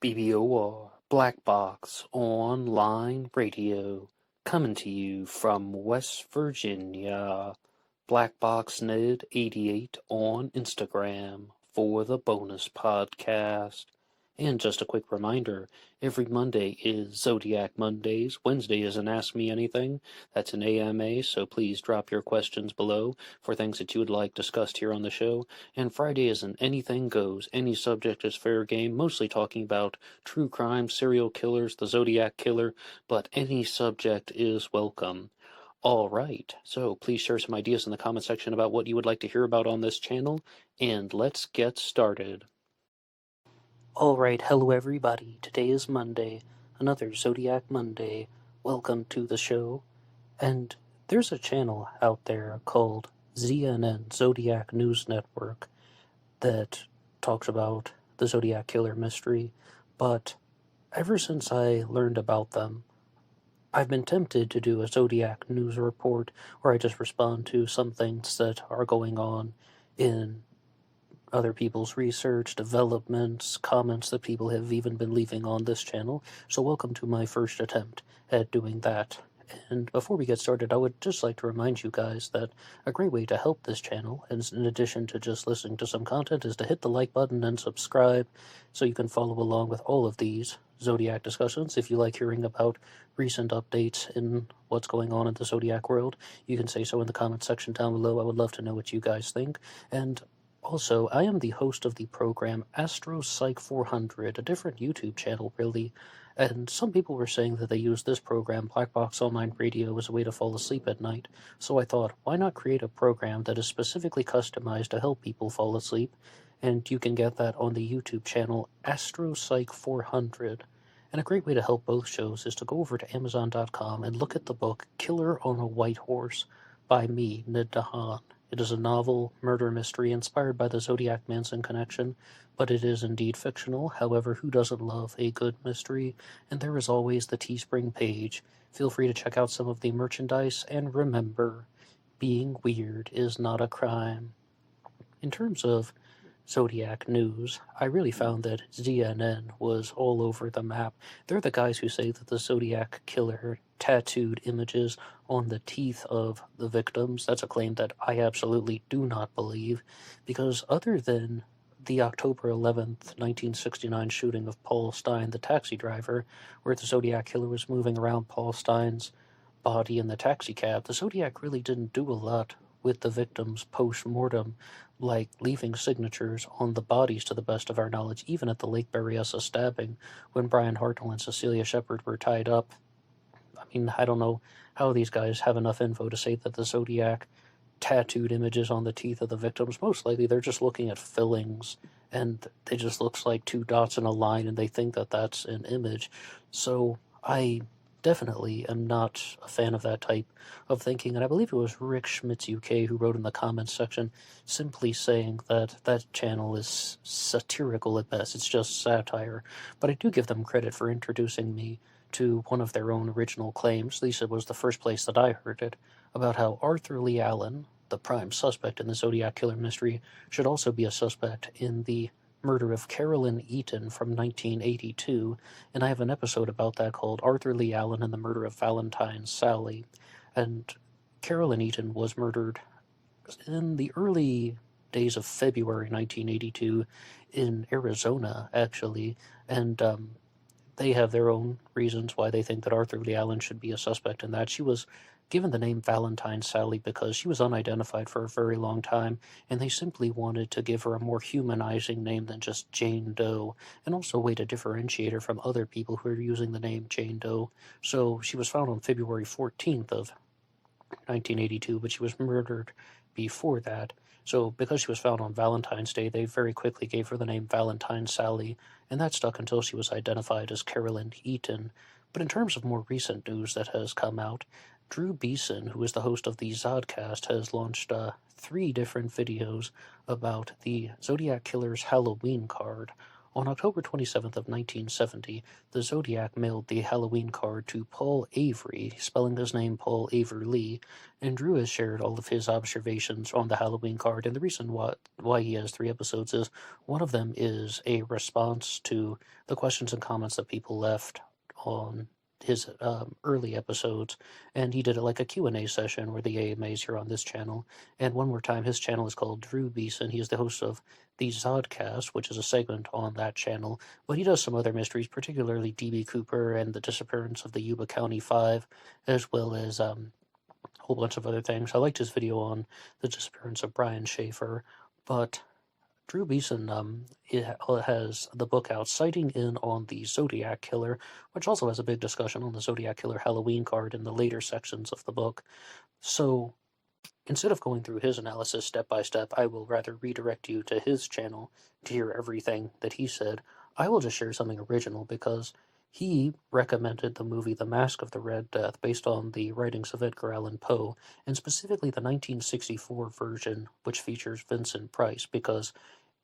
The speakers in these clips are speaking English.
BBOR Black Box Online Radio, coming to you from West Virginia. BlackBoxNed88 on Instagram for the bonus podcast. And just a quick reminder, every Monday is Zodiac Mondays. Wednesday is an Ask Me Anything. That's an AMA, so please drop your questions below for things that you would like discussed here on the show. And Friday is an Anything Goes. Any subject is fair game, mostly talking about true crime, serial killers, the Zodiac Killer, but any subject is welcome. Alright, so please share some ideas in the comment section about what you would like to hear about on this channel, and let's get started. Alright, hello everybody. Today is Monday, another Zodiac Monday. Welcome to the show. And there's a channel out there called ZNN, Zodiac News Network, that talks about the Zodiac Killer mystery, but ever since I learned about them, I've been tempted to do a Zodiac news report where I just respond to some things that are going on in other people's research, developments, comments that people have even been leaving on this channel. So welcome to my first attempt at doing that. And before we get started, I would just like to remind you guys that a great way to help this channel, and in addition to just listening to some content, is to hit the like button and subscribe so you can follow along with all of these Zodiac discussions. If you like hearing about recent updates in what's going on in the Zodiac world, you can say so in the comment section down below. I would love to know what you guys think. And also, I am the host of the program Astro Psych 400, a different YouTube channel, really, and some people were saying that they use this program, BlackBoxOnlineRadio, as a way to fall asleep at night, so I thought, why not create a program that is specifically customized to help people fall asleep, and you can get that on the YouTube channel Astro Psych 400. And a great way to help both shows is to go over to Amazon.com and look at the book Killer on a White Horse by me, Ned Dahan. It is a novel murder mystery inspired by the Zodiac Manson connection, but it is indeed fictional. However, who doesn't love a good mystery? And there is always the Teespring page. Feel free to check out some of the merchandise, and remember, being weird is not a crime. In terms of Zodiac news, I really found that ZNN was all over the map. They're the guys who say that the Zodiac Killer tattooed images on the teeth of the victims. That's a claim that I absolutely do not believe, because other than the October 11th, 1969 shooting of Paul Stine, the taxi driver, where the Zodiac Killer was moving around Paul Stine's body in the taxi cab, the Zodiac really didn't do a lot with the victims post-mortem, like leaving signatures on the bodies to the best of our knowledge, even at the Lake Berryessa stabbing, when Brian Hodel and Cecilia Shepard were tied up. I mean, I don't know how these guys have enough info to say that the Zodiac tattooed images on the teeth of the victims. Most likely they're just looking at fillings, and it just looks like two dots in a line, and they think that that's an image. So I definitely am not a fan of that type of thinking, and I believe it was Rick Schmitz UK who wrote in the comments section simply saying that that channel is satirical at best. It's just satire. But I do give them credit for introducing me to one of their own original claims. At least it was the first place that I heard it, about how Arthur Lee Allen, the prime suspect in the Zodiac Killer mystery, should also be a suspect in the murder of Carolyn Eaton from 1982, and I have an episode about that called Arthur Lee Allen and the Murder of Valentine Sally. And Carolyn Eaton was murdered in the early days of February 1982 in Arizona, actually, and they have their own reasons why they think that Arthur Lee Allen should be a suspect in that. She was given the name Valentine Sally because she was unidentified for a very long time, and they simply wanted to give her a more humanizing name than just Jane Doe, and also a way to differentiate her from other people who are using the name Jane Doe. So she was found on February 14th of 1982, but she was murdered before that. So because she was found on Valentine's Day, they very quickly gave her the name Valentine Sally, and that stuck until she was identified as Carolyn Eaton. But in terms of more recent news that has come out, Drew Beeson, who is the host of the Zodcast, has launched 3 different videos about the Zodiac Killer's Halloween card On October 27th of 1970, the Zodiac mailed the Halloween card to Paul Avery, spelling his name Paul Averly, and Drew has shared all of his observations on the Halloween card, and the reason why he has 3 episodes is one of them is a response to the questions and comments that people left on his early episodes, and he did like a Q&A session where the AMAs here on this channel. And one more time, his channel is called Drew Beeson. He is the host of the Zodcast, which is a segment on that channel, but he does some other mysteries, particularly D.B. Cooper and the disappearance of the Yuba County Five, as well as a whole bunch of other things. I liked his video on the disappearance of Brian Schaefer, but Drew Beeson has the book out, Sighting In on the Zodiac Killer, which also has a big discussion on the Zodiac Killer Halloween card in the later sections of the book. So instead of going through his analysis step by step, I will rather redirect you to his channel to hear everything that he said. I will just share something original because he recommended the movie The Mask of the Red Death based on the writings of Edgar Allan Poe, and specifically the 1964 version, which features Vincent Price, because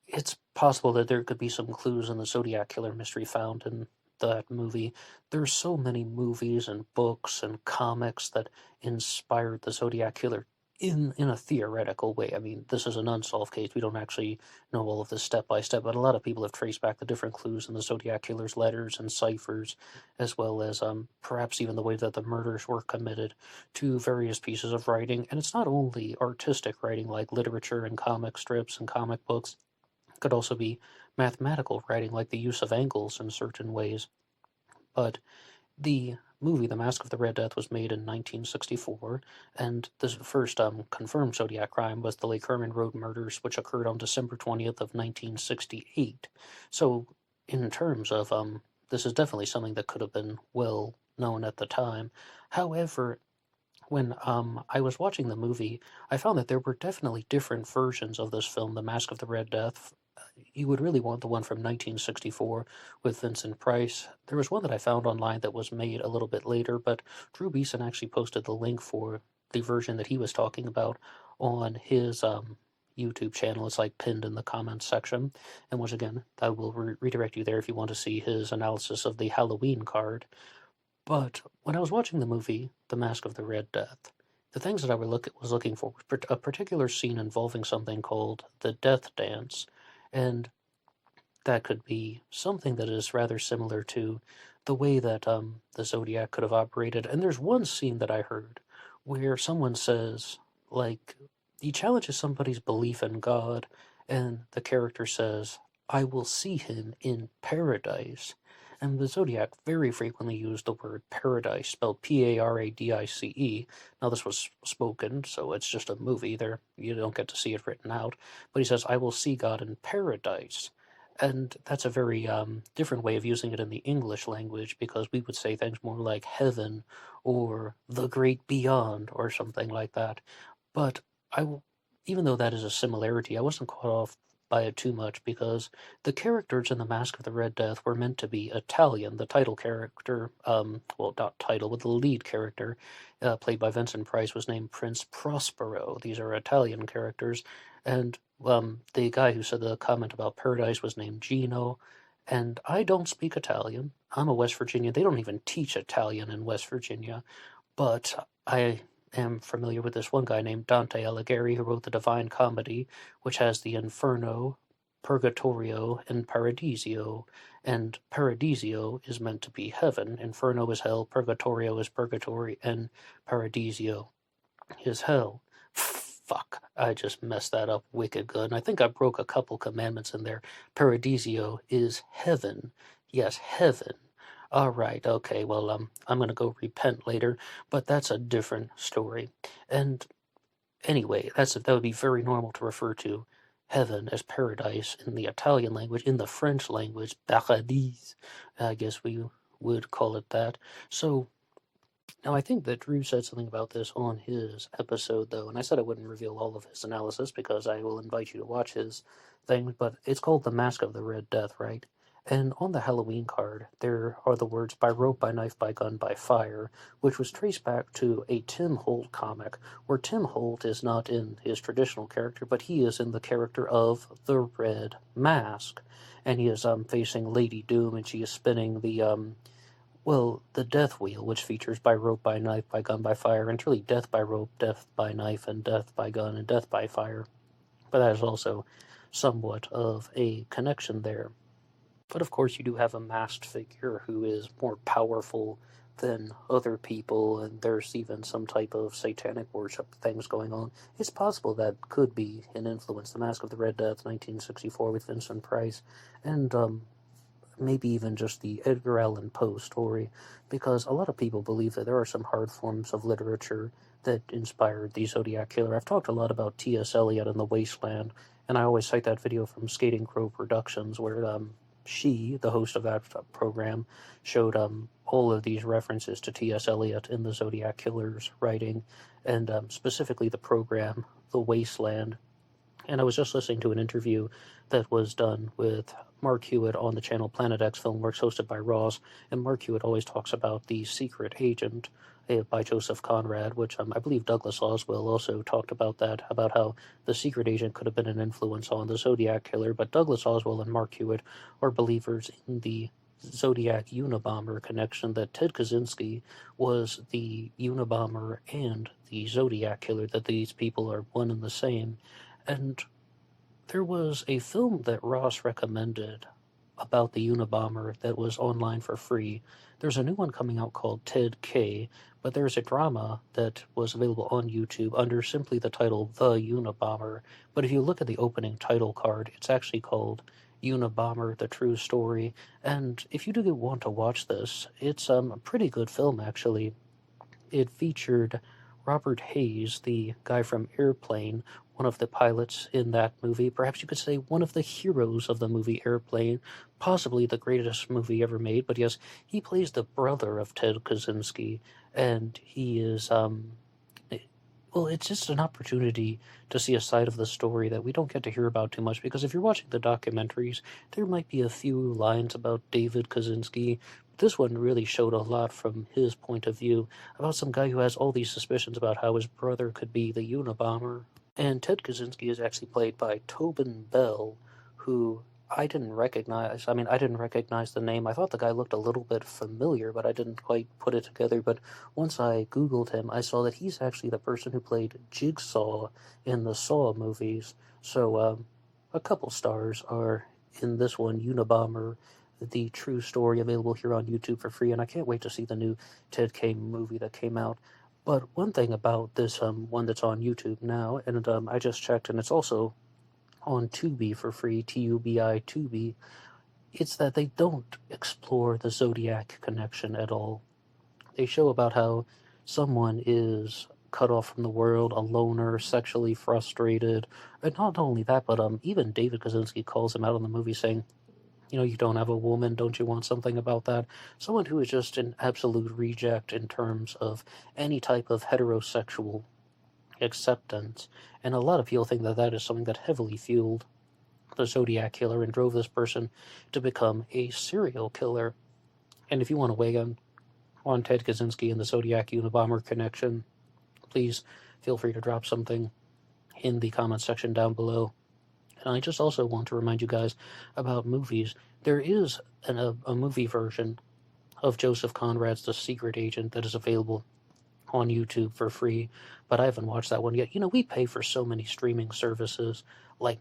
it's possible that there could be some clues in the Zodiac Killer mystery found in that movie. There's so many movies and books and comics that inspired the Zodiac Killer in a theoretical way. I mean, this is an unsolved case. We don't actually know all of this step by step, but a lot of people have traced back the different clues in the Zodiac Killer's letters and ciphers, as well as perhaps even the way that the murders were committed, to various pieces of writing. And it's not only artistic writing like literature and comic strips and comic books. It could also be mathematical writing like the use of angles in certain ways. But the movie The Mask of the Red Death was made in 1964, and the first confirmed Zodiac crime was the Lake Herman Road murders, which occurred on December 20th of 1968. So in terms of this is definitely something that could have been well known at the time. However, when I was watching the movie, I found that there were definitely different versions of this film, The Mask of the Red Death. You would really want the one from 1964 with Vincent Price. There was one that I found online that was made a little bit later, but Drew Beeson actually posted the link for the version that he was talking about on his YouTube channel. It's like pinned in the comments section. And once again, I will redirect you there if you want to see his analysis of the Halloween card. But when I was watching the movie, The Mask of the Red Death, the things that I was looking for was a particular scene involving something called the Death Dance, and that could be something that is rather similar to the way that the Zodiac could have operated. And there's one scene that I heard where someone says, like, he challenges somebody's belief in God, and the character says, "I will see him in paradise." And the Zodiac very frequently used the word paradise, spelled Paradice. Now, this was spoken, so it's just a movie. There, you don't get to see it written out. But he says, "I will see God in paradise." And that's a very different way of using it in the English language, because we would say things more like heaven or the great beyond or something like that. But even though that is a similarity, I wasn't caught off by it too much, because the characters in The Mask of the Red Death were meant to be Italian. The title character, well, not title, but the lead character, played by Vincent Price, was named Prince Prospero. These are Italian characters, and the guy who said the comment about paradise was named Gino, and I don't speak Italian. I'm a West Virginian. They don't even teach Italian in West Virginia, but I am familiar with this one guy named Dante Alighieri, who wrote the Divine Comedy, which has the Inferno, Purgatorio, and Paradisio. And Paradisio is meant to be heaven. Inferno is hell, Purgatorio is purgatory, and Paradisio is hell. Fuck, I just messed that up wicked good. And I think I broke a couple commandments in there. Paradisio is heaven. Yes, heaven. All right, okay, well, I'm going to go repent later, but that's a different story. And anyway, that would be very normal to refer to heaven as paradise in the Italian language. In the French language, paradis, I guess we would call it that. So, now I think that Drew said something about this on his episode, though, and I said I wouldn't reveal all of his analysis because I will invite you to watch his thing, but it's called The Mask of the Red Death, right? And on the Halloween card, there are the words by rope, by knife, by gun, by fire, which was traced back to a Tim Holt comic, where Tim Holt is not in his traditional character, but he is in the character of the Red Mask. And he is facing Lady Doom, and she is spinning the death wheel, which features by rope, by knife, by gun, by fire, and it's really death by rope, death by knife, and death by gun, and death by fire. But that is also somewhat of a connection there. But of course, you do have a masked figure who is more powerful than other people, and there's even some type of satanic worship things going on. It's possible that could be an influence. The Mask of the Red Death, 1964, with Vincent Price, and maybe even just the Edgar Allan Poe story, because a lot of people believe that there are some hard forms of literature that inspired the Zodiac Killer. I've talked a lot about T.S. Eliot and The Wasteland, and I always cite that video from Skating Crow Productions, where she, the host of that program, showed all of these references to T.S. Eliot in the Zodiac Killer's writing, and specifically the program, The Wasteland. And I was just listening to an interview that was done with Mark Hewitt on the channel Planet X Filmworks, hosted by Ross, and Mark Hewitt always talks about The Secret Agent by Joseph Conrad, which I believe Douglas Oswell also talked about that, about how The Secret Agent could have been an influence on the Zodiac Killer, but Douglas Oswell and Mark Hewitt are believers in the Zodiac Unabomber connection, that Ted Kaczynski was the Unabomber and the Zodiac Killer, that these people are one and the same. And there was a film that Ross recommended about the Unabomber that was online for free. There's a new one coming out called Ted K, but there's a drama that was available on YouTube under simply the title The Unabomber. But if you look at the opening title card, it's actually called Unabomber, The True Story. And if you do want to watch this, it's a pretty good film, actually. It featured Robert Hayes, the guy from Airplane, one of the pilots in that movie. Perhaps you could say one of the heroes of the movie Airplane, possibly the greatest movie ever made. But yes, he plays the brother of Ted Kaczynski, and he is, well, it's just an opportunity to see a side of the story that we don't get to hear about too much, because if you're watching the documentaries, there might be a few lines about David Kaczynski. This one really showed a lot from his point of view, about some guy who has all these suspicions about how his brother could be the Unabomber. And Ted Kaczynski is actually played by Tobin Bell, who I didn't recognize. I didn't recognize the name. I thought the guy looked a little bit familiar, but I didn't quite put it together. But once I Googled him, I saw that he's actually the person who played Jigsaw in the Saw movies. So a couple stars are in this one, Unabomber, The True Story, available here on YouTube for free. And I can't wait to see the new Ted K movie that came out. But one thing about this one that's on YouTube now, and I just checked, and it's also on Tubi for free, Tubi, Tubi, it's that they don't explore the Zodiac connection at all. They show about how someone is cut off from the world, a loner, sexually frustrated, and not only that, but even David Kaczynski calls him out in the movie, saying, you don't have a woman, don't you want something about that? Someone who is just an absolute reject in terms of any type of heterosexual acceptance. And a lot of people think that that is something that heavily fueled the Zodiac Killer and drove this person to become a serial killer. And if you want to weigh in on Ted Kaczynski and the Zodiac Unabomber connection, please feel free to drop something in the comment section down below. And I just also want to remind you guys about movies. There is a movie version of Joseph Conrad's The Secret Agent that is available on YouTube for free, but I haven't watched that one yet. We pay for so many streaming services like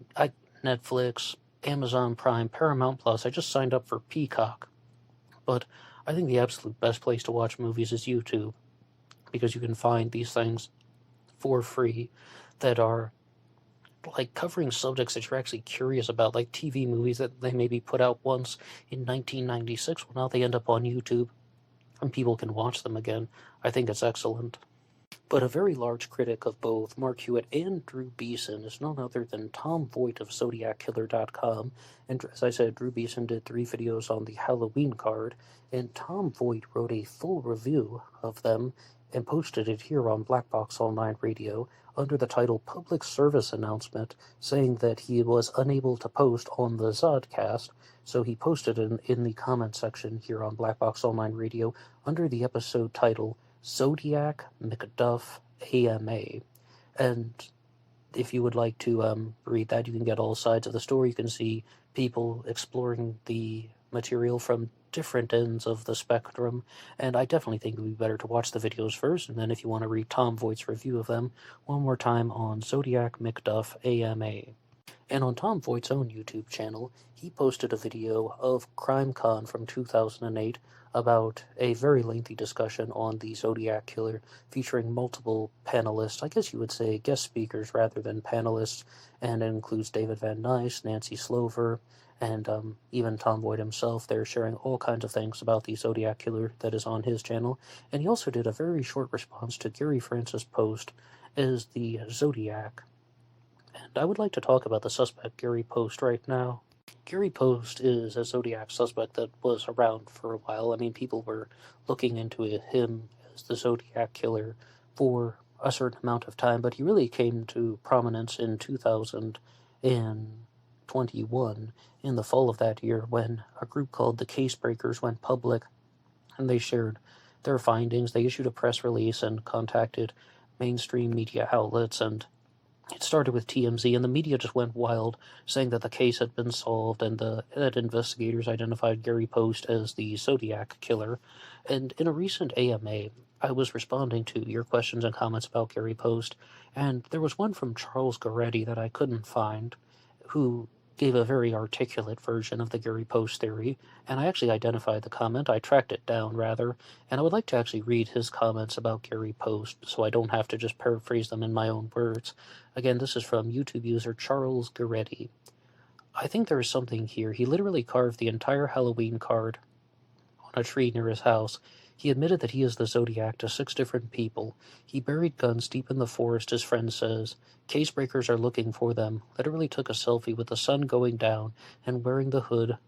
Netflix, Amazon Prime, Paramount Plus. I just signed up for Peacock. But I think the absolute best place to watch movies is YouTube, because you can find these things for free that are like covering subjects that you're actually curious about, like TV movies that they maybe put out once in 1996. Well, now they end up on YouTube and people can watch them again. I think it's excellent. But a very large critic of both Mark Hewitt and Drew Beeson is none other than Tom Voigt of ZodiacKiller.com. And as I said, Drew Beeson did 3 videos on the Halloween card, and Tom Voigt wrote a full review of them and posted it here on BlackBoxOnlineRadio under the title Public Service Announcement, saying that he was unable to post on the Zodcast, so he posted it in the comment section here on BlackBoxOnlineRadio under the episode title Zodiac McDuff AMA. And if you would like to read that, you can get all sides of the story. You can see people exploring the material from different ends of the spectrum, and I definitely think it would be better to watch the videos first, and then if you want to read Tom Voigt's review of them one more time on Zodiac McDuff AMA. And on Tom Voigt's own YouTube channel, he posted a video of CrimeCon from 2008 about a very lengthy discussion on the Zodiac Killer, featuring multiple panelists, I guess you would say guest speakers rather than panelists, and it includes David Van Nuys, Nancy Slover, and even Tom Voigt himself. They're sharing all kinds of things about the Zodiac Killer that is on his channel, and he also did a very short response to Gary Francis' post as the Zodiac. And I would like to talk about the suspect Gary Post right now. Gary Post is a Zodiac suspect that was around for a while. I mean, people were looking into him as the Zodiac Killer for a certain amount of time, but he really came to prominence in 2021, in the fall of that year, when a group called the Case Breakers went public, and they shared their findings. They issued a press release and contacted mainstream media outlets, and it started with TMZ, and the media just went wild, saying that the case had been solved and that investigators identified Gary Post as the Zodiac Killer. And in a recent AMA, I was responding to your questions and comments about Gary Post, and there was one from Charles Goretti that I couldn't find, who gave a very articulate version of the Gary Post theory, and I actually identified the comment. I tracked it down, rather, and I would like to actually read his comments about Gary Post, so I don't have to just paraphrase them in my own words. Again, this is from YouTube user Charles Goretti. I think there is something here. He literally carved the entire Halloween card on a tree near his house. He admitted that he is the Zodiac to 6 different people. He buried guns deep in the forest, his friend says. Case breakers are looking for them. Literally took a selfie with the sun going down and wearing the hood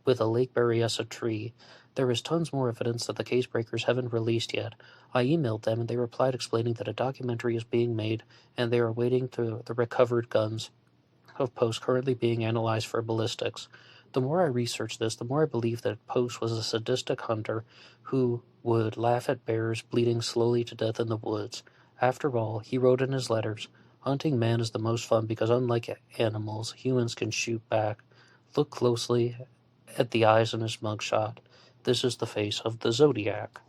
with a Lake Berryessa tree. There is tons more evidence that the case breakers haven't released yet. I emailed them and they replied explaining that a documentary is being made and they are waiting to the recovered guns of Post currently being analyzed for ballistics. The more I research this, the more I believe that Post was a sadistic hunter who would laugh at bears bleeding slowly to death in the woods. After all, he wrote in his letters, hunting man is the most fun because unlike animals, humans can shoot back. Look closely at the eyes in his mugshot. This is the face of the Zodiac.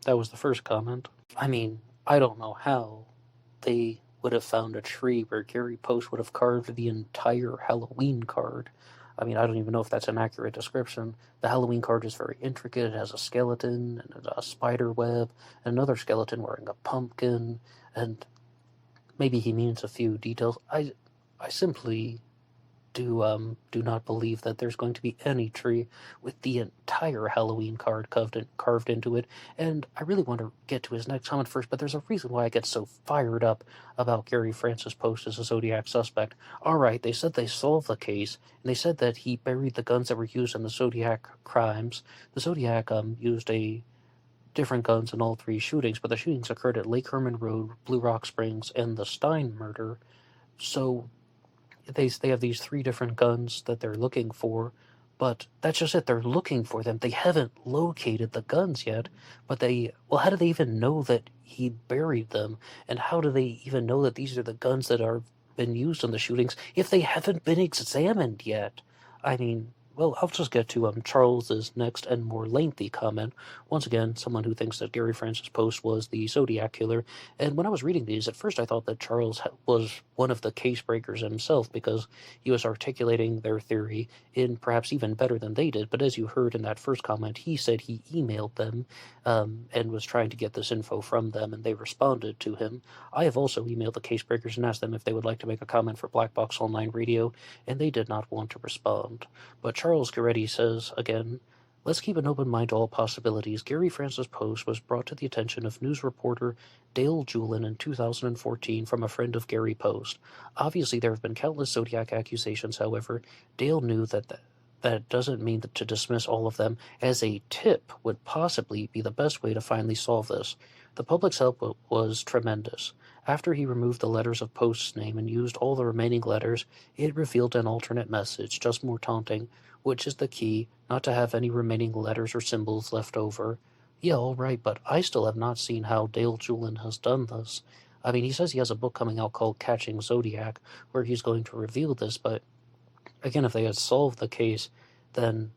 That was the first comment. I mean, I don't know how they would have found a tree where Gary Post would have carved the entire Halloween card. I mean, I don't even know if that's an accurate description. The Halloween card is very intricate. It has a skeleton and a spider web, and another skeleton wearing a pumpkin, and maybe he means a few details. I simply do not believe that there's going to be any tree with the entire Halloween card carved into it. And I really want to get to his next comment first, but there's a reason why I get so fired up about Gary Francis Post as a Zodiac suspect. All right, they said they solved the case, and they said that he buried the guns that were used in the Zodiac crimes. The Zodiac used different guns in all 3 shootings, but the shootings occurred at Lake Herman Road, Blue Rock Springs, and the Stein murder. So they have these 3 different guns that they're looking for, but that's just it. They're looking for them. They haven't located the guns yet, but how do they even know that he buried them? And how do they even know that these are the guns that are been used in the shootings if they haven't been examined yet? I mean, well, I'll just get to Charles's next and more lengthy comment. Once again, someone who thinks that Gary Francis Post was the Zodiac Killer. And when I was reading these, at first I thought that Charles was one of the case breakers himself because he was articulating their theory in perhaps even better than they did. But as you heard in that first comment, he said he emailed them and was trying to get this info from them, and they responded to him. I have also emailed the case breakers and asked them if they would like to make a comment for Black Box Online Radio, and they did not want to respond. But Charles Goretti says, again, Let's keep an open mind to all possibilities. Gary Francis Post was brought to the attention of news reporter Dale Julin in 2014 from a friend of Gary Post. Obviously, there have been countless Zodiac accusations, however. Dale knew that doesn't mean that to dismiss all of them, as a tip would possibly be the best way to finally solve this. The public's help was tremendous. After he removed the letters of Post's name and used all the remaining letters, it revealed an alternate message, just more taunting, which is the key, not to have any remaining letters or symbols left over. Yeah, all right, but I still have not seen how Dale Julin has done this. I mean, he says he has a book coming out called Catching Zodiac, where he's going to reveal this, but again, if they had solved the case, then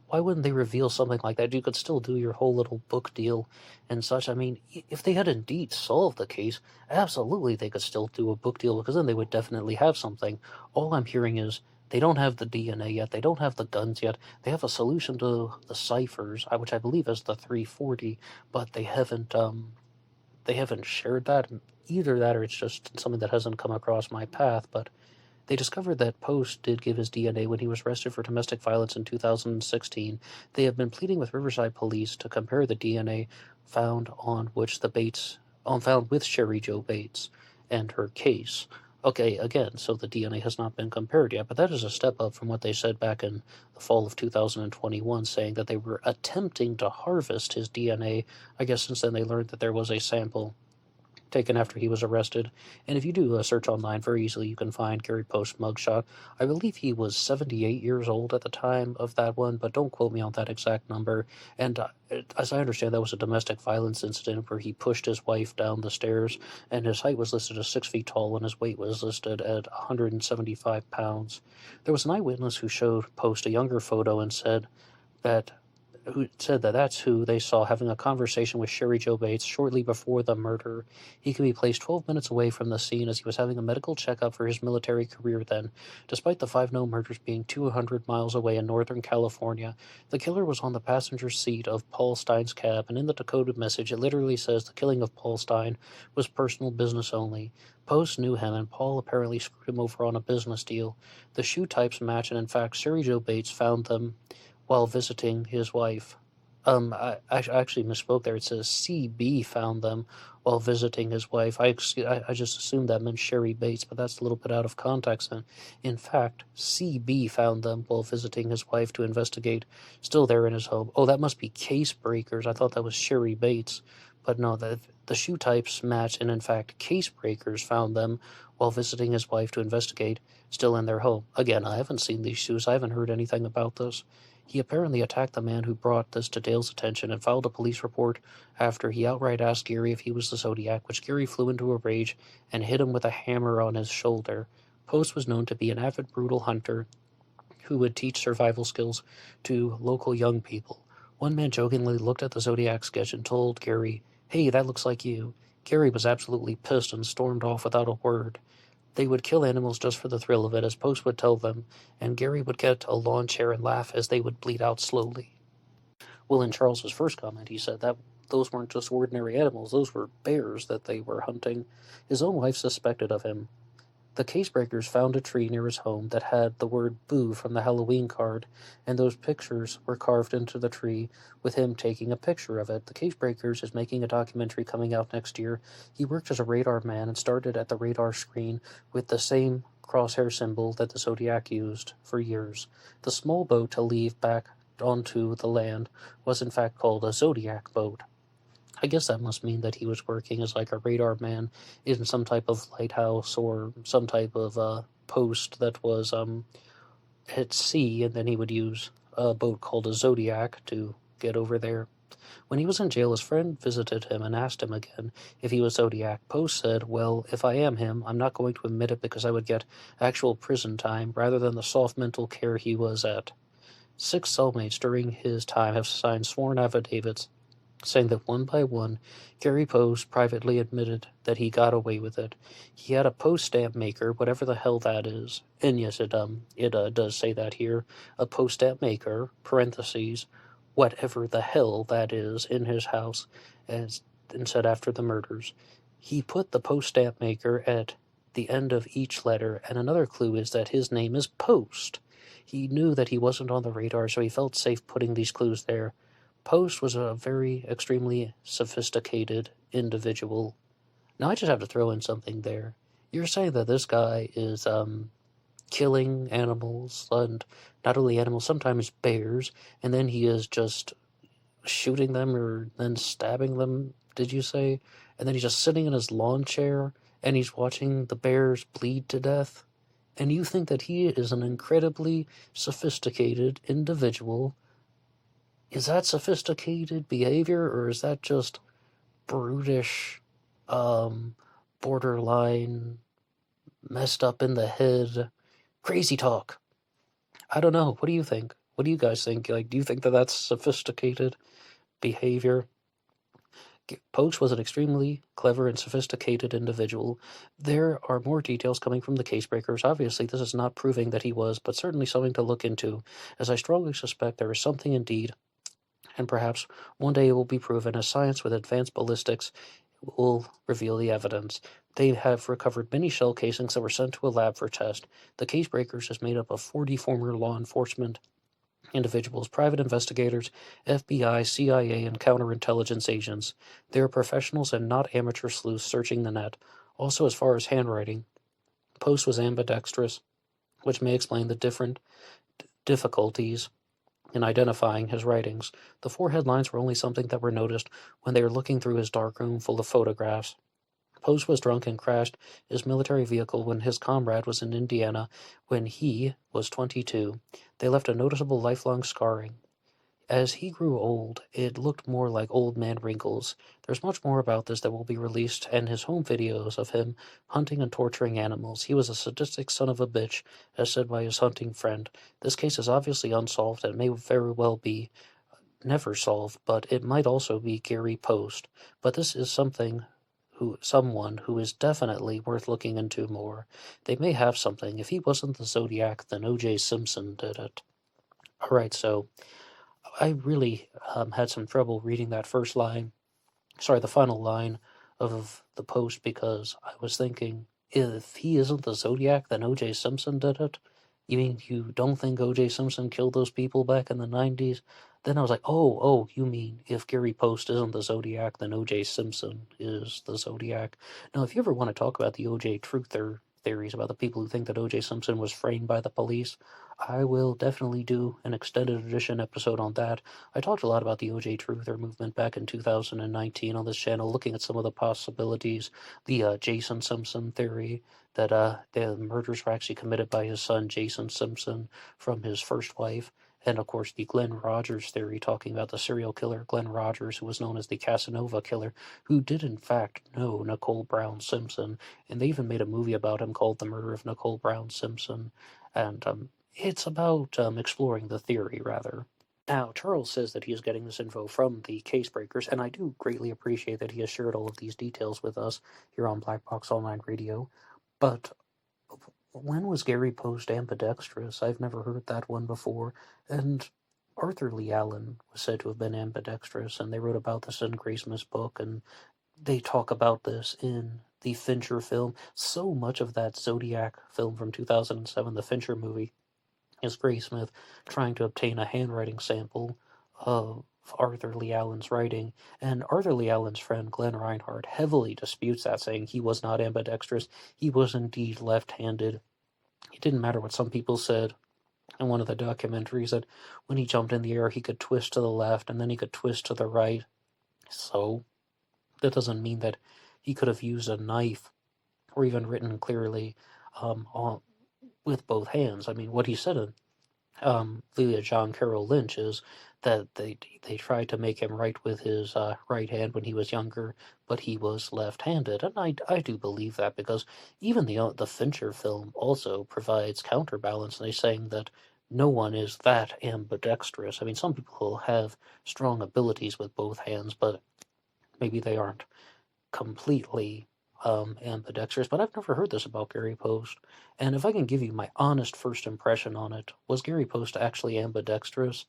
why wouldn't they reveal something like that? You could still do your whole little book deal and such. I mean, if they had indeed solved the case, absolutely they could still do a book deal, because then they would definitely have something. All I'm hearing is they don't have the DNA yet, they don't have the guns yet, they have a solution to the ciphers, which I believe is the 340, but they haven't shared that. Either that or it's just something that hasn't come across my path, but they discovered that Post did give his DNA when he was arrested for domestic violence in 2016. They have been pleading with Riverside Police to compare the DNA found with Sherry Jo Bates and her case. Okay, again, so the DNA has not been compared yet, but that is a step up from what they said back in the fall of 2021, saying that they were attempting to harvest his DNA. I guess since then they learned that there was a sample taken after he was arrested. And if you do a search online, very easily you can find Gary Post's mugshot. I believe he was 78 years old at the time of that one, but don't quote me on that exact number. And as I understand, that was a domestic violence incident where he pushed his wife down the stairs, and his height was listed as 6 feet tall and his weight was listed at 175 pounds. There was an eyewitness who showed Post a younger photo and said that that's who they saw having a conversation with Sherry Jo Bates shortly before the murder. He could be placed 12 minutes away from the scene as he was having a medical checkup for his military career then. Despite the 5 known murders being 200 miles away in Northern California, the killer was on the passenger seat of Paul Stein's cab, and in the decoded message it literally says the killing of Paul Stein was personal business only. Post knew him, and Paul apparently screwed him over on a business deal. The shoe types match, and in fact, Sherry Jo Bates found them while visiting his wife. I actually misspoke there. It says CB found them while visiting his wife. I just assumed that meant Sherry Bates, but that's a little bit out of context. And in fact, CB found them while visiting his wife to investigate, still there in his home. Oh, that must be Case Breakers. I thought that was Sherry Bates. But no, the shoe types match, and in fact, Case Breakers found them while visiting his wife to investigate, still in their home. Again, I haven't seen these shoes. I haven't heard anything about this. He apparently attacked the man who brought this to Dale's attention and filed a police report after he outright asked Gary if he was the Zodiac, which Gary flew into a rage and hit him with a hammer on his shoulder. Post was known to be an avid brutal hunter who would teach survival skills to local young people. One man jokingly looked at the Zodiac sketch and told Gary, "Hey, that looks like you." Gary was absolutely pissed and stormed off without a word. They would kill animals just for the thrill of it, as Post would tell them, and Gary would get a lawn chair and laugh as they would bleed out slowly. Well, in Charles's first comment, he said that those weren't just ordinary animals, those were bears that they were hunting. His own wife suspected of him. The Casebreakers found a tree near his home that had the word boo from the Halloween card, and those pictures were carved into the tree with him taking a picture of it. The Casebreakers is making a documentary coming out next year. He worked as a radar man and started at the radar screen with the same crosshair symbol that the Zodiac used for years. The small boat to leave back onto the land was in fact called a Zodiac boat. I guess that must mean that he was working as like a radar man in some type of lighthouse or some type of post that was at sea, and then he would use a boat called a Zodiac to get over there. When he was in jail, his friend visited him and asked him again if he was Zodiac. Post said, "Well, if I am him, I'm not going to admit it because I would get actual prison time rather than the soft mental care he was at." 6 cellmates during his time have signed sworn affidavits saying that one by one, Gary Post privately admitted that he got away with it. He had a post stamp maker, whatever the hell that is. And yes, it does say that here. A post stamp maker, parentheses, whatever the hell that is, in his house, and said after the murders. He put the post stamp maker at the end of each letter, and another clue is that his name is Post. He knew that he wasn't on the radar, so he felt safe putting these clues there. Post was a very extremely sophisticated individual. Now I just have to throw in something there. You're saying that this guy is killing animals, and not only animals, sometimes bears, and then he is just shooting them or then stabbing them, did you say? And then he's just sitting in his lawn chair and he's watching the bears bleed to death? And you think that he is an incredibly sophisticated individual? Is that sophisticated behavior, or is that just brutish, borderline, messed up in the head, crazy talk? I don't know. What do you think? What do you guys think? Like, do you think that that's sophisticated behavior? Post was an extremely clever and sophisticated individual. There are more details coming from the case breakers. Obviously, this is not proving that he was, but certainly something to look into, as I strongly suspect there is something indeed, and perhaps one day it will be proven as science with advanced ballistics will reveal the evidence. They have recovered many shell casings that were sent to a lab for test. The case breakers is made up of 40 former law enforcement individuals, private investigators, FBI, CIA, and counterintelligence agents. They are professionals and not amateur sleuths searching the net. Also, as far as handwriting, Post was ambidextrous, which may explain the different difficulties in identifying his writings. The 4 headlines were only something that were noticed when they were looking through his darkroom full of photographs. Post was drunk and crashed his military vehicle when his comrade was in Indiana when he was 22. They left a noticeable lifelong scarring. As he grew old, it looked more like old man wrinkles. There's much more about this that will be released, and his home videos of him hunting and torturing animals. He was a sadistic son of a bitch, as said by his hunting friend. This case is obviously unsolved and may very well be never solved, but it might also be Gary Post. But this is someone who is definitely worth looking into more. They may have something. If he wasn't the Zodiac, then O.J. Simpson did it. Alright, so I really had some trouble reading that the final line of the post, because I was thinking, if he isn't the Zodiac, then O.J. Simpson did it? You mean you don't think O.J. Simpson killed those people back in the 90s? Then I was like, oh, you mean if Gary Post isn't the Zodiac, then O.J. Simpson is the Zodiac. Now, if you ever want to talk about the O.J. truther theories about the people who think that O.J. Simpson was framed by the police, I will definitely do an extended edition episode on that. I talked a lot about the O.J. truther movement back in 2019 on this channel, looking at some of the possibilities. The Jason Simpson theory, that the murders were actually committed by his son, Jason Simpson, from his first wife. And, of course, the Glenn Rogers theory, talking about the serial killer Glenn Rogers, who was known as the Casanova Killer, who did, in fact, know Nicole Brown Simpson. And they even made a movie about him called The Murder of Nicole Brown Simpson. And it's about exploring the theory, rather. Now, Charles says that he is getting this info from the case breakers, and I do greatly appreciate that he has shared all of these details with us here on Black Box Online Radio. But when was Gary Post ambidextrous? I've never heard that one before. And Arthur Lee Allen was said to have been ambidextrous, and they wrote about this in Graysmith's book, and they talk about this in the Fincher film. So much of that Zodiac film from 2007, the Fincher movie, is Graysmith trying to obtain a handwriting sample of Arthur Lee Allen's writing, and Arthur Lee Allen's friend Glenn Reinhardt heavily disputes that, saying he was not ambidextrous. He was indeed left-handed. It didn't matter what some people said in one of the documentaries, that when he jumped in the air he could twist to the left and then he could twist to the right. So that doesn't mean that he could have used a knife or even written clearly with both hands. I mean, what he said in the John Carroll Lynch is that they tried to make him write with his right hand when he was younger, but he was left-handed, and I do believe that, because even the Fincher film also provides counterbalance, and they're saying that no one is that ambidextrous. I mean, some people have strong abilities with both hands, but maybe they aren't completely ambidextrous. But I've never heard this about Gary Post, and if I can give you my honest first impression on it, was Gary Post actually ambidextrous?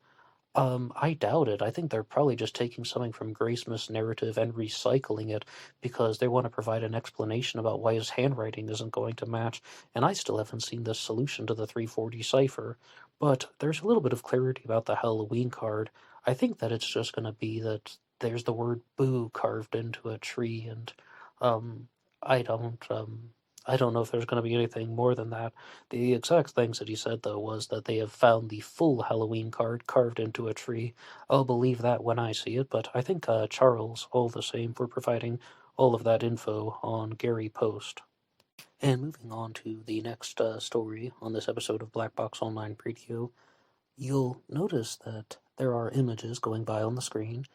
I doubt it. I think they're probably just taking something from Graysmith's narrative and recycling it because they want to provide an explanation about why his handwriting isn't going to match, and I still haven't seen the solution to the 340 cipher. But there's a little bit of clarity about the Halloween card. I think that it's just going to be that there's the word "boo" carved into a tree, and um, I don't um, I don't know if there's going to be anything more than that. The exact things that he said though was that they have found the full Halloween card carved into a tree. I'll believe that when I see it, but I think Charles, all the same, for providing all of that info on Gary Post. And moving on to the next story on this episode of Black Box Online Radio, you'll notice that there are images going by on the screen,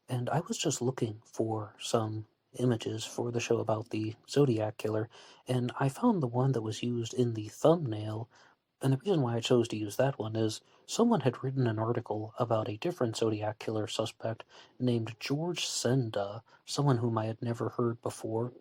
and I was just looking for some images for the show about the Zodiac Killer, and I found the one that was used in the thumbnail. And the reason why I chose to use that one is someone had written an article about a different Zodiac Killer suspect named George Senda, someone whom I had never heard before,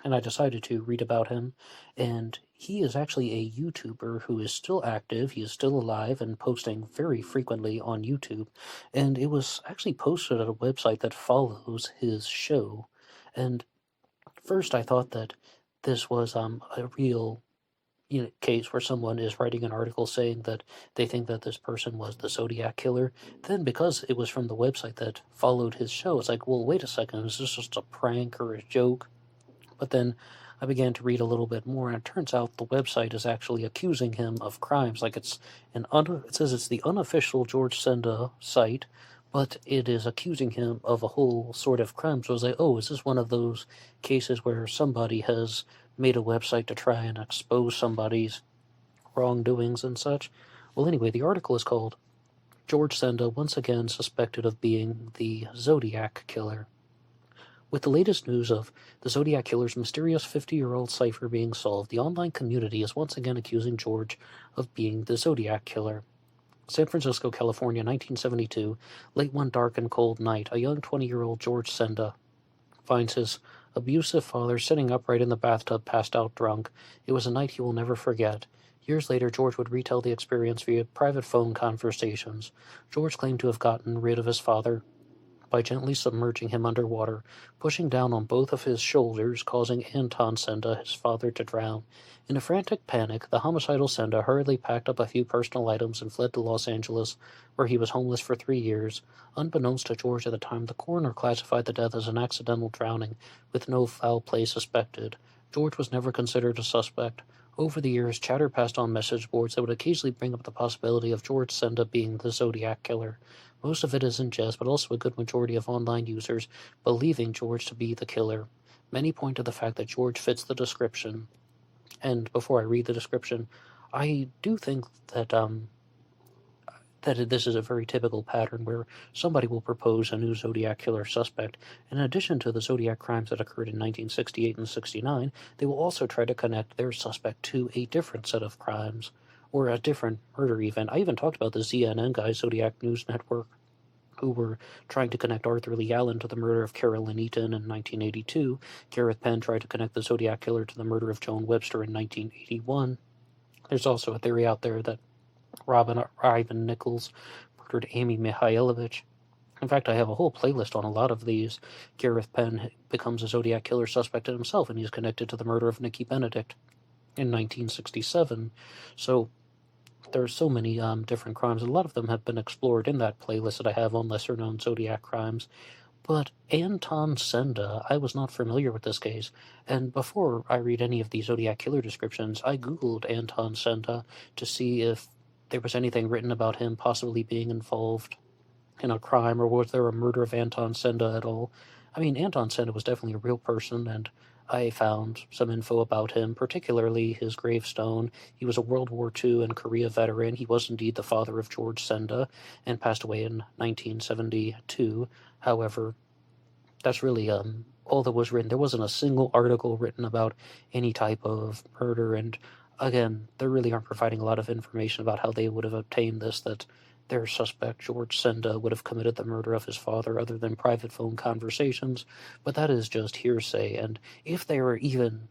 and I decided to read about him. And he is actually a YouTuber who is still active. He is still alive and posting very frequently on YouTube. And it was actually posted at a website that follows his show. And first, I thought that this was a real case where someone is writing an article saying that they think that this person was the Zodiac Killer. Then, because it was from the website that followed his show, it's like, well, wait a second, is this just a prank or a joke? But then I began to read a little bit more, and it turns out the website is actually accusing him of crimes. Like it says it's the unofficial George Senda site, but it is accusing him of a whole sort of crime. So I was like, oh, is this one of those cases where somebody has made a website to try and expose somebody's wrongdoings and such? Well, anyway, the article is called George Senda Once Again Suspected of Being the Zodiac Killer. With the latest news of the Zodiac Killer's mysterious 50-year-old cipher being solved, the online community is once again accusing George of being the Zodiac Killer. San Francisco, California, 1972. Late one dark and cold night, a young 20-year-old George Senda finds his abusive father sitting upright in the bathtub, passed out drunk. It was a night he will never forget. Years later, George would retell the experience via private phone conversations. George claimed to have gotten rid of his father by gently submerging him underwater, pushing down on both of his shoulders, causing Anton Senda, his father, to drown. In a frantic panic, the homicidal Senda hurriedly packed up a few personal items and fled to Los Angeles, where he was homeless for 3 years. Unbeknownst to George at the time, the coroner classified the death as an accidental drowning, with no foul play suspected. George was never considered a suspect. Over the years, chatter passed on message boards that would occasionally bring up the possibility of George Senda being the Zodiac Killer. Most of it is in jest, but also a good majority of online users believing George to be the killer. Many point to the fact that George fits the description. And before I read the description, I do think that this is a very typical pattern where somebody will propose a new Zodiac Killer suspect. In addition to the Zodiac crimes that occurred in 1968 and 69, they will also try to connect their suspect to a different set of crimes, or a different murder event. I even talked about the CNN guys, Zodiac News Network, who were trying to connect Arthur Lee Allen to the murder of Carolyn Eaton in 1982. Gareth Penn tried to connect the Zodiac Killer to the murder of Joan Webster in 1981. There's also a theory out there that Ivan Nichols murdered Amy Mihailovich. In fact, I have a whole playlist on a lot of these. Gareth Penn becomes a Zodiac Killer suspect himself, and he's connected to the murder of Nikki Benedict in 1967. So there's so many different crimes. A lot of them have been explored in that playlist that I have on lesser-known Zodiac crimes. But Anton Senda, I was not familiar with this case, and before I read any of the Zodiac Killer descriptions, I googled Anton Senda to see if there was anything written about him possibly being involved in a crime, or was there a murder of Anton Senda at all. I mean, Anton Senda was definitely a real person, and I found some info about him, particularly his gravestone. He was a World War II and Korea veteran. He was indeed the father of George Senda and passed away in 1972. However, that's really all that was written. There wasn't a single article written about any type of murder, and again, they really aren't providing a lot of information about how they would have obtained this, that their suspect, George Senda, would have committed the murder of his father other than private phone conversations, but that is just hearsay. And if there were even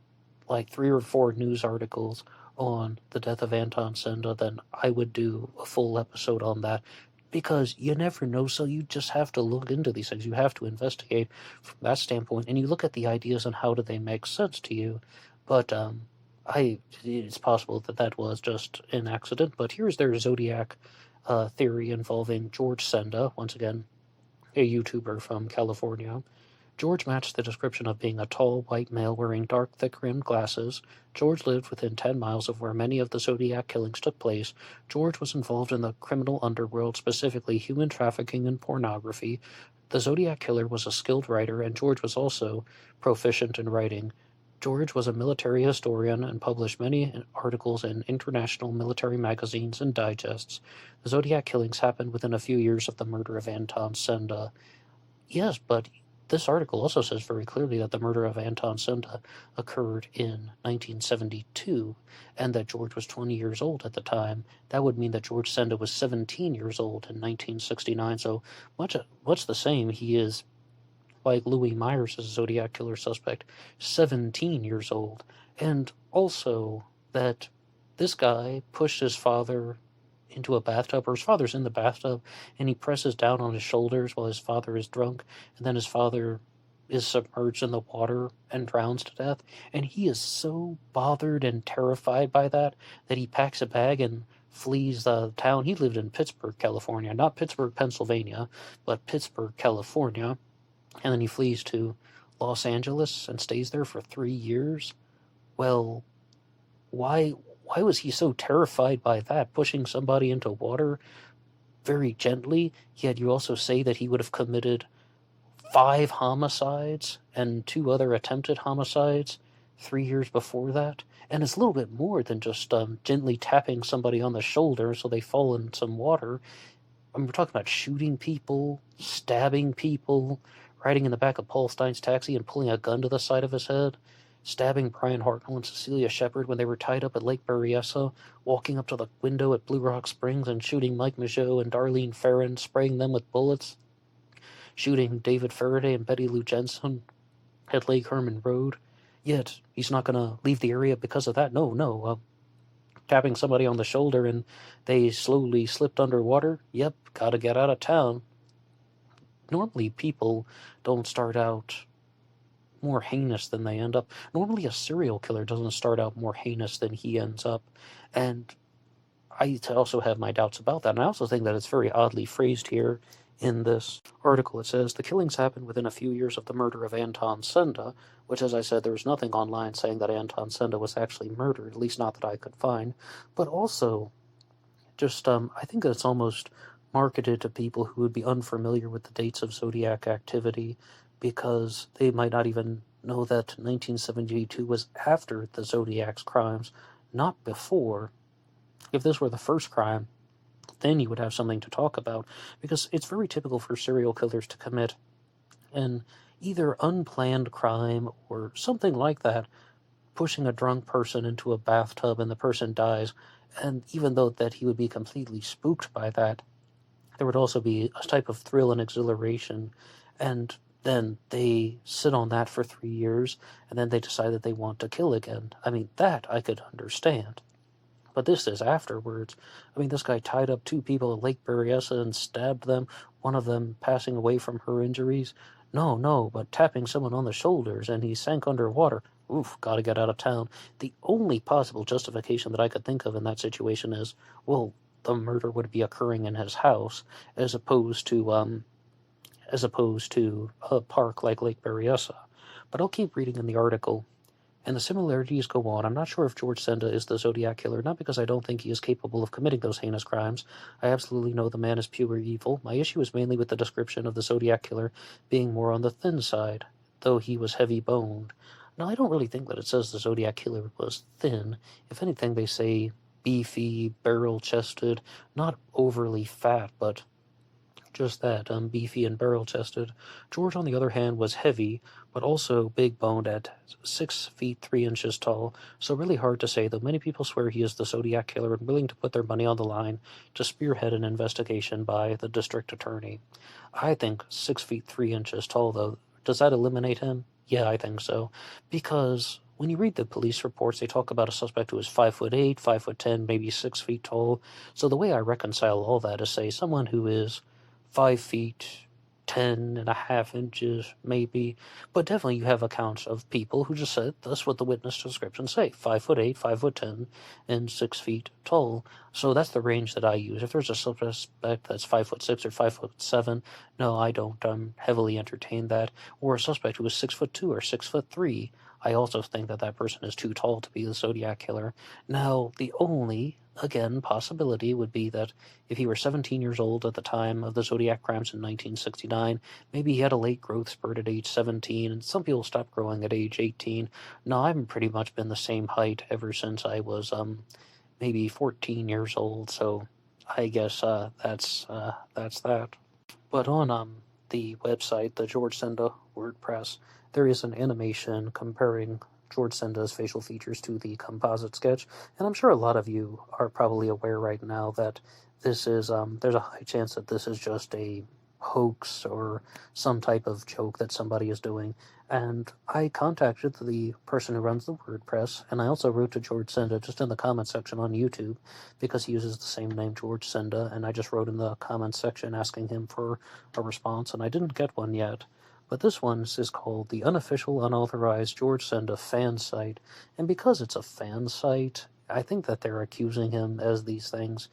like 3 or 4 news articles on the death of Anton Senda, then I would do a full episode on that, because you never know, so you just have to look into these things. You have to investigate from that standpoint, and you look at the ideas and how do they make sense to you. But It's possible that that was just an accident, but here's their Zodiac theory involving George Senda, once again, a YouTuber from California. George matched the description of being a tall, white male wearing dark, thick-rimmed glasses. George lived within 10 miles of where many of the Zodiac killings took place. George was involved in the criminal underworld, specifically human trafficking and pornography. The Zodiac killer was a skilled writer, and George was also proficient in writing. George was a military historian and published many articles in international military magazines and digests. The Zodiac killings happened within a few years of the murder of Anton Senda. Yes, but this article also says very clearly that the murder of Anton Senda occurred in 1972, and that George was 20 years old at the time. That would mean that George Senda was 17 years old in 1969, so much the same. He is, like Louis Myers' Zodiac killer suspect, 17 years old. And also that this guy pushed his father into a bathtub, or his father's in the bathtub, and he presses down on his shoulders while his father is drunk, and then his father is submerged in the water and drowns to death. And he is so bothered and terrified by that he packs a bag and flees the town. He lived in Pittsburgh, California, not Pittsburgh, Pennsylvania, but Pittsburgh, California. And then he flees to Los Angeles and stays there for 3 years. Well, why was he so terrified by that, pushing somebody into water very gently? Yet you also say that he would have committed 5 homicides and 2 other attempted homicides 3 years before that. And it's a little bit more than just gently tapping somebody on the shoulder so they fall in some water. I mean, we're talking about shooting people, stabbing people, riding in the back of Paul Stein's taxi and pulling a gun to the side of his head, stabbing Brian Hartnell and Cecilia Shepard when they were tied up at Lake Berryessa, walking up to the window at Blue Rock Springs and shooting Mike Michaud and Darlene Ferrin, spraying them with bullets, shooting David Faraday and Betty Lou Jensen at Lake Herman Road. Yet he's not going to leave the area because of that. No. Tapping somebody on the shoulder and they slowly slipped underwater. Yep, gotta get out of town. Normally people don't start out more heinous than they end up. Normally a serial killer doesn't start out more heinous than he ends up. And I also have my doubts about that. And I also think that it's very oddly phrased here in this article. It says, the killings happened within a few years of the murder of Anton Senda, which, as I said, there was nothing online saying that Anton Senda was actually murdered, at least not that I could find. But also, just, I think that it's almost marketed to people who would be unfamiliar with the dates of Zodiac activity, because they might not even know that 1972 was after the Zodiac's crimes, not before. If this were the first crime, then you would have something to talk about, because it's very typical for serial killers to commit an either unplanned crime or something like that, pushing a drunk person into a bathtub and the person dies, and even though that he would be completely spooked by that, there would also be a type of thrill and exhilaration, and then they sit on that for 3 years, and then they decide that they want to kill again. I mean, that I could understand. But this is afterwards. I mean, this guy tied up 2 people at Lake Berryessa and stabbed them, one of them passing away from her injuries. No, but tapping someone on the shoulders and he sank underwater. Oof, gotta get out of town. The only possible justification that I could think of in that situation is, well, the murder would be occurring in his house, as opposed to a park like Lake Berryessa. But I'll keep reading in the article. And the similarities go on. I'm not sure if George Senda is the Zodiac killer, not because I don't think he is capable of committing those heinous crimes. I absolutely know the man is pure evil. My issue is mainly with the description of the Zodiac killer being more on the thin side, though he was heavy-boned. Now, I don't really think that it says the Zodiac killer was thin. If anything, they say beefy, barrel-chested, not overly fat, but just that, beefy and barrel-chested. George, on the other hand, was heavy, but also big-boned at 6 feet 3 inches tall, so really hard to say, though many people swear he is the Zodiac killer and willing to put their money on the line to spearhead an investigation by the district attorney. I think 6 feet 3 inches tall, though. Does that eliminate him? Yeah, I think so. Because when you read the police reports, they talk about a suspect who is 5'8", 5'10", maybe 6 feet tall. So the way I reconcile all that is, say, someone who is 5 feet 10.5 inches, maybe. But definitely you have accounts of people who just said that's what the witness descriptions say: 5'8", 5'10", and 6 feet tall. So that's the range that I use. If there's a suspect that's 5'6" or 5'7", no, I don't heavily entertain that. Or a suspect who is 6'2" or 6'3", I also think that that person is too tall to be the Zodiac killer. Now, the only, again, possibility would be that if he were 17 years old at the time of the Zodiac crimes in 1969, maybe he had a late growth spurt at age 17, and some people stop growing at age 18. No, I've pretty much been the same height ever since I was maybe 14 years old, so I guess that's that. But on the website, the George Senda WordPress, there is an animation comparing George Senda's facial features to the composite sketch, and I'm sure a lot of you are probably aware right now that this is, there's a high chance that this is just a hoax or some type of joke that somebody is doing. And I contacted the person who runs the WordPress, and I also wrote to George Senda just in the comment section on YouTube, because he uses the same name, George Senda, and I just wrote in the comment section asking him for a response, and I didn't get one yet. But this one is called the Unofficial Unauthorized George Senda Fan Site, and because it's a fan site, I think that they're accusing him as these things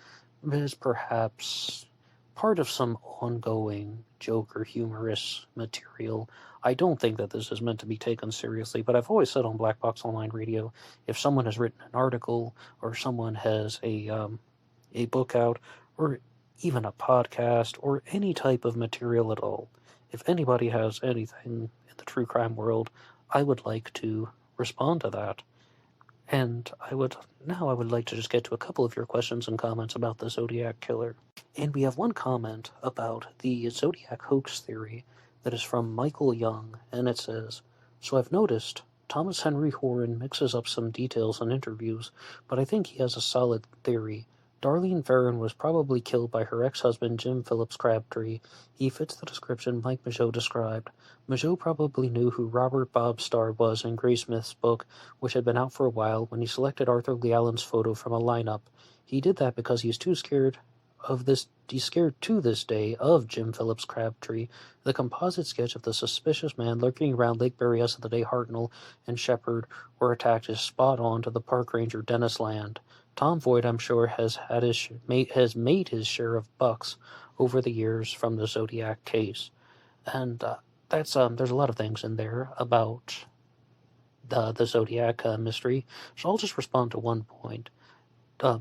is perhaps part of some ongoing joke or humorous material. I don't think that this is meant to be taken seriously, but I've always said on Black Box Online Radio, if someone has written an article, or someone has a book out, or even a podcast, or any type of material at all, if anybody has anything in the true crime world, I would like to respond to that. And I would like to just get to a couple of your questions and comments about the Zodiac killer. And we have one comment about the Zodiac hoax theory that is from Michael Young, and it says, "So I've noticed Thomas Henry Horan mixes up some details in interviews, but I think he has a solid theory. Darlene Ferrin was probably killed by her ex-husband Jim Phillips Crabtree. He fits the description Mike Mageau described. Mageau probably knew who Robert Bob Starr was in Graysmith's book, which had been out for a while, when he selected Arthur Lee Allen's photo from a lineup. He did that because he's scared to this day of Jim Phillips Crabtree. The composite sketch of the suspicious man lurking around Lake Berryessa the day Hartnell and Shepard were attacked is spot on to the park ranger Dennis Land. Tom Voigt, I'm sure, has made his share of bucks over the years from the Zodiac case." And there's a lot of things in there about the Zodiac mystery, so I'll just respond to one point.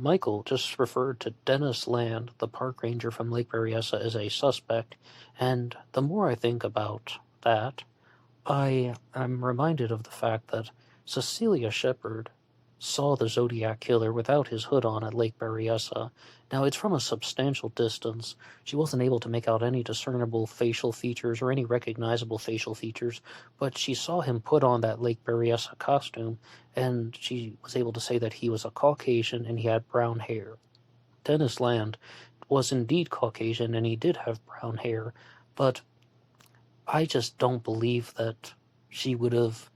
Michael just referred to Dennis Land, the park ranger from Lake Berryessa, as a suspect, and the more I think about that, I am reminded of the fact that Cecilia Shepard saw the Zodiac killer without his hood on at Lake Berryessa. Now, it's from a substantial distance. She wasn't able to make out any discernible facial features or any recognizable facial features, but she saw him put on that Lake Berryessa costume, and she was able to say that he was a Caucasian and he had brown hair. Dennis Land was indeed Caucasian and he did have brown hair, but I just don't believe that she would have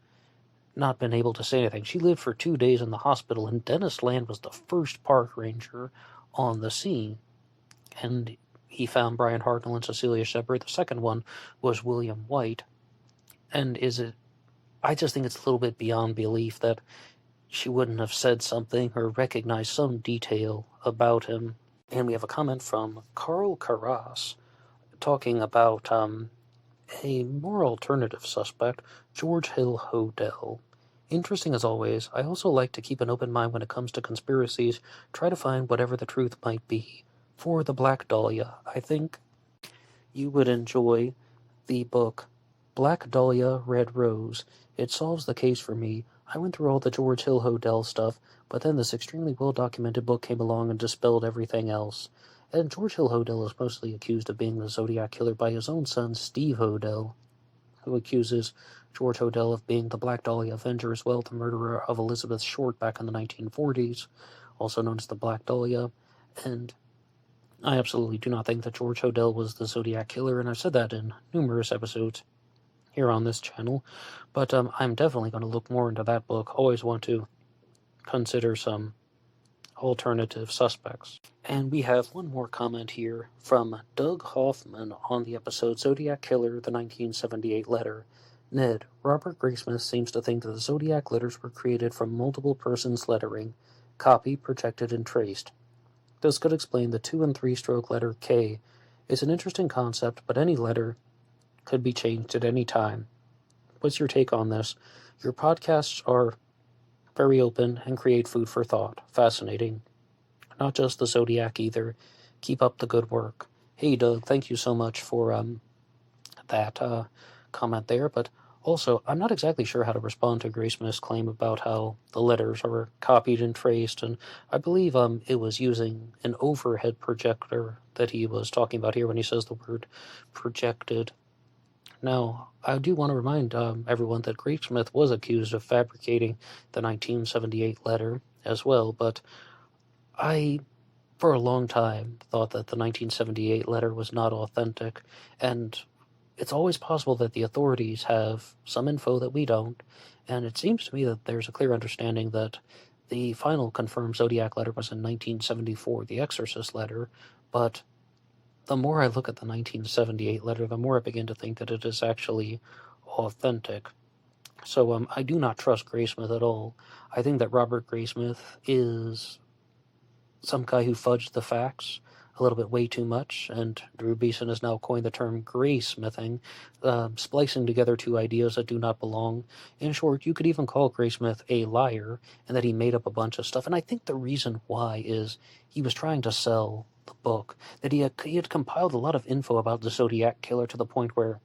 not been able to say anything. She lived for 2 days in the hospital, and Dennis Land was the first park ranger on the scene. And he found Brian Hartnell and Cecilia Shepard. The second one was William White. And I just think it's a little bit beyond belief that she wouldn't have said something or recognized some detail about him. And we have a comment from Carl Carras talking about a more alternative suspect, George Hill Hodel. Interesting as always. I also like to keep an open mind when it comes to conspiracies, try to find whatever the truth might be. For the Black Dahlia, I think you would enjoy the book Black Dahlia, Red Rose. It solves the case for me. I went through all the George Hill Hodel stuff, but then this extremely well-documented book came along and dispelled everything else. And George Hill Hodel is mostly accused of being the Zodiac killer by his own son, Steve Hodel, who accuses George Hodel of being the Black Dahlia Avenger as well, the murderer of Elizabeth Short back in the 1940s, also known as the Black Dahlia. And I absolutely do not think that George Hodel was the Zodiac killer, and I've said that in numerous episodes here on this channel. But I'm definitely going to look more into that book. Always want to consider some alternative suspects. And we have one more comment here from Doug Hoffman on the episode Zodiac Killer, the 1978 letter. Ned, Robert Graysmith seems to think that the Zodiac letters were created from multiple persons' lettering, copied, projected, and traced. This could explain the 2 and 3 stroke letter K. It's an interesting concept, but any letter could be changed at any time. What's your take on this? Your podcasts are very open and create food for thought. Fascinating. Not just the Zodiac either. Keep up the good work. Hey Doug, thank you so much for that comment there, but also, I'm not exactly sure how to respond to Graysmith's claim about how the letters are copied and traced, and I believe it was using an overhead projector that he was talking about here when he says the word projected. Now, I do want to remind everyone that Graysmith was accused of fabricating the 1978 letter as well, but I, for a long time, thought that the 1978 letter was not authentic, and it's always possible that the authorities have some info that we don't, and it seems to me that there's a clear understanding that the final confirmed Zodiac letter was in 1974, the Exorcist letter, but the more I look at the 1978 letter, the more I begin to think that it is actually authentic. So I do not trust Graysmith at all. I think that Robert Graysmith is some guy who fudged the facts a little bit way too much, and Drew Beeson has now coined the term graysmithing, splicing together two ideas that do not belong. In short, you could even call Graysmith a liar, and that he made up a bunch of stuff, and I think the reason why is he was trying to sell the book, that he had compiled a lot of info about the Zodiac Killer to the point where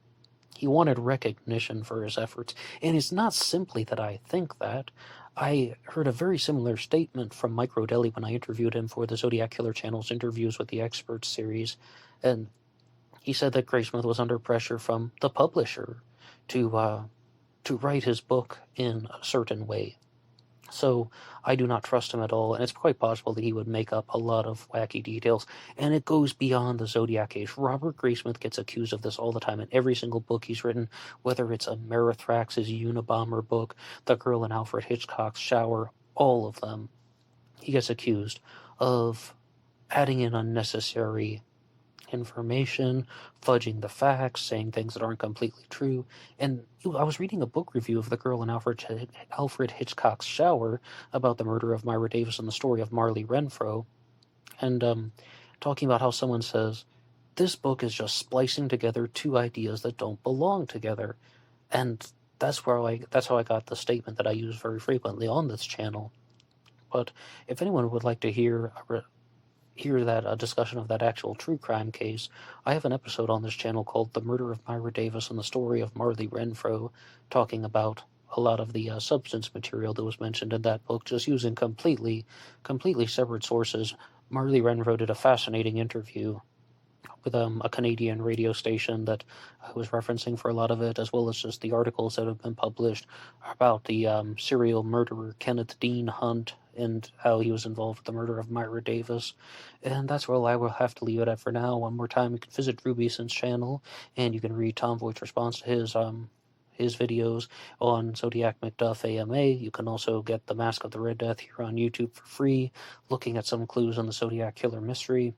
he wanted recognition for his efforts, and it's not simply that I think that. I heard a very similar statement from Mike Rodelli when I interviewed him for the Zodiac Killer channel's Interviews with the Experts series, and he said that Graysmith was under pressure from the publisher to write his book in a certain way. So I do not trust him at all, and it's quite possible that he would make up a lot of wacky details, and it goes beyond the Zodiac case. Robert Graysmith gets accused of this all the time in every single book he's written, whether it's a Merithrax's Unabomber book, The Girl in Alfred Hitchcock's Shower, all of them. He gets accused of adding in unnecessary information, fudging the facts, saying things that aren't completely true. And I was reading a book review of The Girl in Alfred Hitchcock's Shower about the murder of Myra Davis and the story of Marley Renfro, and talking about how someone says, this book is just splicing together two ideas that don't belong together. And that's how I got the statement that I use very frequently on this channel. But if anyone would like to hear that discussion of that actual true crime case, I have an episode on this channel called The Murder of Myra Davis and the Story of Marley Renfro, talking about a lot of the substance material that was mentioned in that book, just using completely separate sources. Marley Renfro did a fascinating interview with a Canadian radio station that I was referencing for a lot of it, as well as just the articles that have been published about the serial murderer Kenneth Dean Hunt and how he was involved with the murder of Myra Davis. And that's where I will have to leave it at for now. One more time, you can visit Drew Beeson's channel, and you can read Tom Voigt's response to his videos on Zodiac McDuff AMA. You can also get The Mask of the Red Death here on YouTube for free, looking at some clues on the Zodiac Killer mystery.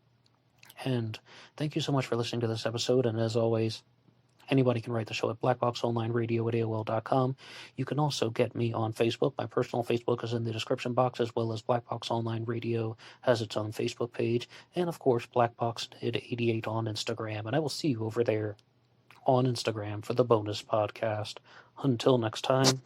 And thank you so much for listening to this episode, and as always, anybody can write the show at BlackBoxOnlineRadio at AOL.com. You can also get me on Facebook. My personal Facebook is in the description box, as well as Black Box Online Radio has its own Facebook page, and of course, BlackBoxNid88 on Instagram. And I will see you over there on Instagram for the bonus podcast. Until next time.